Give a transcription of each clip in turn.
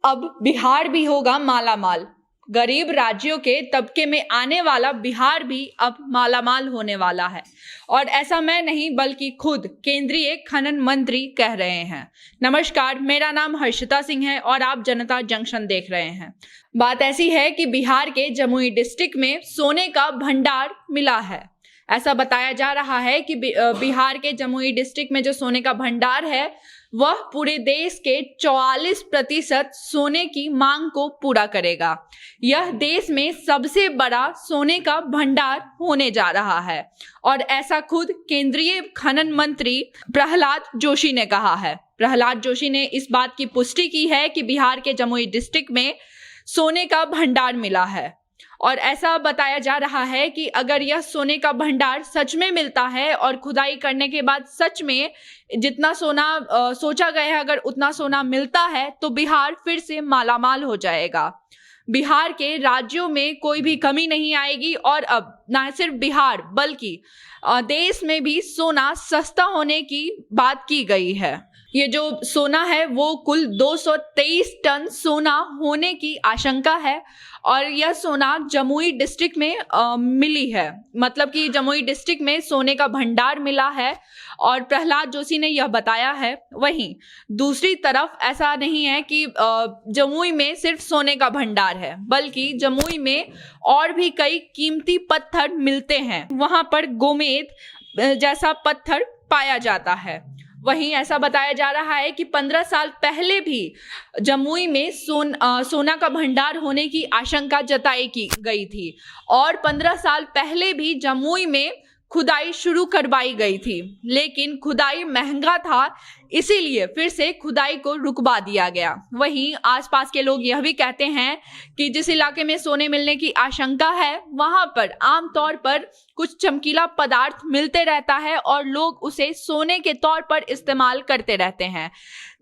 अब बिहार भी होगा मालामाल। गरीब राज्यों के तबके में आने वाला बिहार भी अब मालामाल होने वाला है। और ऐसा मैं नहीं बल्कि खुद केंद्रीय खनन मंत्री कह रहे हैं। नमस्कार, मेरा नाम हर्षिता सिंह है और आप जनता जंक्शन देख रहे हैं। बात ऐसी है कि बिहार के जमुई डिस्ट्रिक्ट में सोने का भंडार मिला है। ऐसा बताया जा रहा है कि बिहार के जमुई डिस्ट्रिक्ट में जो सोने का भंडार है वह पूरे देश के 44% सोने की मांग को पूरा करेगा। यह देश में सबसे बड़ा सोने का भंडार होने जा रहा है और ऐसा खुद केंद्रीय खनन मंत्री प्रहलाद जोशी ने कहा है। प्रहलाद जोशी ने इस बात की पुष्टि की है कि बिहार के जमुई डिस्ट्रिक्ट में सोने का भंडार मिला है और ऐसा बताया जा रहा है कि अगर यह सोने का भंडार सच में मिलता है और खुदाई करने के बाद सच में जितना सोना सोचा गया है अगर उतना सोना मिलता है तो बिहार फिर से मालामाल हो जाएगा। बिहार के राज्यों में कोई भी कमी नहीं आएगी और अब न सिर्फ बिहार बल्कि देश में भी सोना सस्ता होने की बात की गई है। ये जो सोना है वो कुल 223 टन सोना होने की आशंका है और यह सोना जमुई डिस्ट्रिक्ट में मिली है। मतलब कि जमुई डिस्ट्रिक्ट में सोने का भंडार मिला है और प्रहलाद जोशी ने यह बताया है। वहीं दूसरी तरफ ऐसा नहीं है कि जमुई में सिर्फ सोने का भंडार है, बल्कि जमुई में और भी कई कीमती पत्थर मिलते हैं। वहां पर गोमेद जैसा पत्थर पाया जाता है। वहीं ऐसा बताया जा रहा है कि 15 साल पहले भी जमुई में सोना का भंडार होने की आशंका जताई की गई थी और 15 साल पहले भी जमुई में खुदाई शुरू करवाई गई थी, लेकिन खुदाई महंगा था इसीलिए फिर से खुदाई को रुकवा दिया गया। वहीं आसपास के लोग यह भी कहते हैं कि जिस इलाके में सोने मिलने की आशंका है वहां पर आमतौर पर कुछ चमकीला पदार्थ मिलते रहता है और लोग उसे सोने के तौर पर इस्तेमाल करते रहते हैं।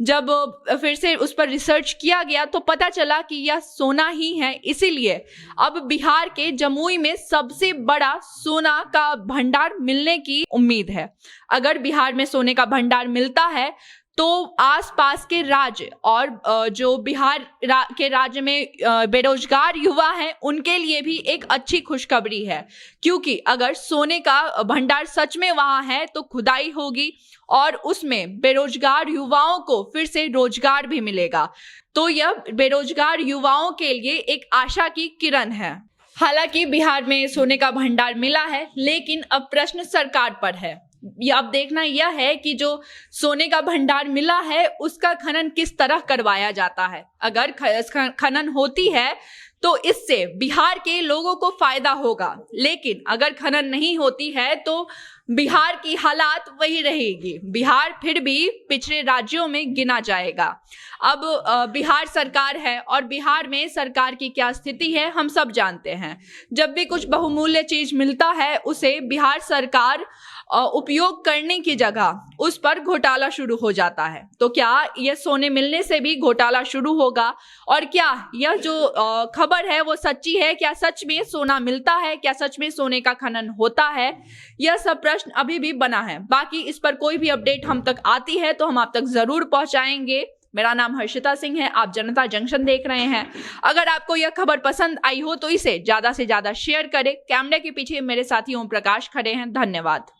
जब फिर से उस पर रिसर्च किया गया तो पता चला कि यह सोना ही है, इसीलिए अब बिहार के जमुई में सबसे बड़ा सोना का भंडार मिलने की उम्मीद है। अगर बिहार में सोने का भंडार मिलता है तो आसपास के राज्य और जो बिहार के राज्य में बेरोजगार युवा हैं उनके लिए भी एक अच्छी खुशखबरी है, क्योंकि अगर सोने का भंडार सच में वहां है तो खुदाई होगी और उसमें बेरोजगार युवाओं को फिर से रोजगार भी मिलेगा। तो यह बेरोजगार युवाओं के लिए एक आशा की किरण है। हालांकि बिहार में सोने का भंडार मिला है, लेकिन अब प्रश्न सरकार पर है। अब देखना यह है कि जो सोने का भंडार मिला है उसका खनन किस तरह करवाया जाता है। अगर खनन होती है तो इससे बिहार के लोगों को फायदा होगा, लेकिन अगर खनन नहीं होती है तो बिहार की हालात वही रहेगी। बिहार फिर भी पिछड़े राज्यों में गिना जाएगा। अब बिहार सरकार है और बिहार में सरकार की क्या स्थिति है हम सब जानते हैं। जब भी कुछ बहुमूल्य चीज मिलता है उसे बिहार सरकार उपयोग करने की जगह उस पर घोटाला शुरू हो जाता है। तो क्या यह सोने मिलने से भी घोटाला शुरू होगा और क्या यह जो खबर है वो सच्ची है? क्या सच में सोना मिलता है? क्या सच में सोने का खनन होता है? यह सब प्रश्न अभी भी बना है। बाकी इस पर कोई भी अपडेट हम तक आती है तो हम आप तक जरूर पहुंचाएंगे। मेरा नाम हर्षिता सिंह है, आप जनता जंक्शन देख रहे हैं। अगर आपको यह खबर पसंद आई हो तो इसे ज्यादा से ज्यादा शेयर करें। कैमरे के पीछे मेरे साथी ओम प्रकाश खड़े हैं। धन्यवाद।